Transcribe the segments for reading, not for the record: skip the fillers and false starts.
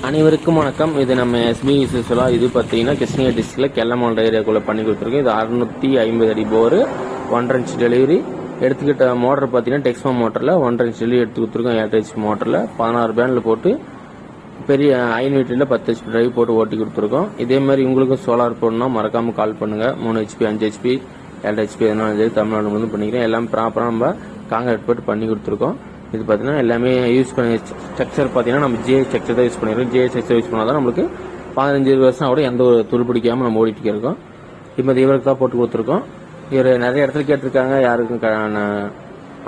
அனைவருக்கும் வணக்கம். இது நம்ம எஸ்பி சுசுலா. இது பார்த்தீங்கன்னா கிருஷ்ணகிரி டிஸ்ட்ரிக்ட்ல கெல்லமோல்ட ஏரியாக்குள்ள பண்ணி கொடுத்துருக்கோம். இது 650 அடி போர், 1.5 இன்ச் டெலிவரி. எடுத்துக்கிட்ட மோட்டர் பார்த்தீங்கன்னா டெக்ஸ்மோ மோட்டரில் 1.5 இன்ச் டெலிவரி எடுத்து கொடுத்துருக்கோம். 8 ஹெச்பி மோட்டரில் 16 பேனில் போட்டு பெரிய 5 மீட்டரில் 10 ஹெச்பி டிரைவ் போட்டு ஓட்டி கொடுத்துருக்கோம். இதே மாதிரி உங்களுக்கும் சோலார் போடணும்னா மறக்காமல் கால் பண்ணுங்கள். 3 ஹெச்பி 5 ஹெச்பி 7 ஹெச்பி எதனாலும் சரி தமிழ்நாடு வந்து பண்ணிக்கிறோம். எல்லாம் ப்ராப்பராக நம்ம காங்கிரீட் போட்டு பண்ணி கொடுத்துருக்கோம். இது பார்த்தீங்கன்னா எல்லாமே யூஸ் பண்ணி ஸ்ட்ரக்சர் பார்த்தீங்கன்னா நம்ம ஜே ஸ்ட்ரக்சர் தான் யூஸ் பண்ணிடுறோம். ஜே ஸ்ட்ரக்சர் யூஸ் பண்ணால் தான் நம்மளுக்கு 15-20 வருஷம் கூட எந்த ஒரு துரு பிடிக்காமல் நம்ம ஓடிட்டு இருக்கோம். இப்போ இவருக்கு தான் போட்டு கொடுத்துருக்கோம். இவர் நிறைய இடத்துல கேட்டிருக்காங்க, யாருக்கும்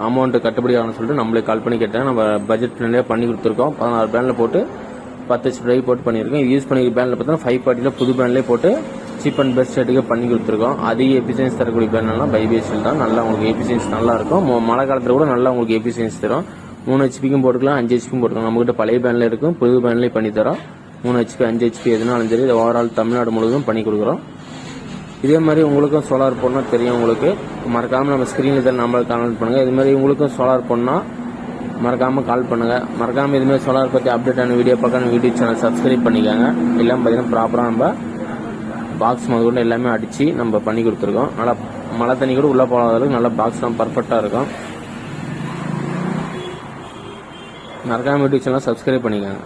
அமௌண்ட் கட்டுப்படி ஆகணும்னு சொல்லிட்டு நம்மளே கால் பண்ணி கேட்டாங்க. நம்ம பட்ஜெட் நிறைய பண்ணி கொடுத்துருக்கோம். 16 பேனில் போட்டு 10 ஹெச்பி டிரைவ் போட்டு பண்ணியிருக்கோம். இது யூஸ் பண்ணிக்கிற பேனில் பார்த்தீங்கன்னா 5 பார்ட்டியில் புது பேன்லேயே போட்டு சீப் அண்ட் பெஸ்ட் ரேட்டுக்கு பண்ணி கொடுத்துருக்கோம். அதிக எஃபிஷியன்சி தரக்கூடிய பேனெல்லாம் பைபிஎஸ்எல் தான். நல்லா உங்களுக்கு எஃபிஷியன்சி நல்லா இருக்கும். மழை காலத்தில் கூட நல்லா உங்களுக்கு எஃபிஷியன்சி தரும். 3 ஹெச்பிக்கும் போட்டுக்கலாம், 5 ஹெச்பிக்கும் போட்டுக்கலாம். நம்மகிட்ட பழைய பேனில் இருக்கும், புது பேன்லேயே பண்ணி தரோம். 3 ஹெச்பி 5 ஹெச்பி எதுனாலும் சரி, ஓவரால் தமிழ்நாடு முழுவதும் பண்ணி கொடுக்குறோம். இதே மாதிரி உங்களுக்கும் சோலார் போடணும் தெரியும். உங்களுக்கு மறக்காமல் நம்ம ஸ்க்ரீனில் தான் நம்பருக்கு கான்டாக்ட் பண்ணுங்கள். இது மாதிரி உங்களுக்கும் சோலார் போடணும் மறக்காமல் கால் பண்ணுங்கள். மறக்காமல் இதுமாதிரி சோலார் பற்றி அப்டேட்டான வீடியோ பார்க்க யூடியூப் சேனல் சப்ஸ்கிரைப் பண்ணிக்கோங்க. எல்லாம் பார்த்தீங்கன்னா ப்ராப்பராக நம்ம பாக்ஸ் முதல்கொண்டு எல்லாமே அடித்து நம்ம பண்ணி கொடுத்துருக்கோம். நல்லா மழை தண்ணி கூட உள்ளே போகாத அளவுக்கு நல்லா பாக்ஸ்லாம் பர்ஃபெக்டாக இருக்கும். மறக்காமல் யூடியூப் சேனல் சப்ஸ்கிரைப் பண்ணிக்கோங்க.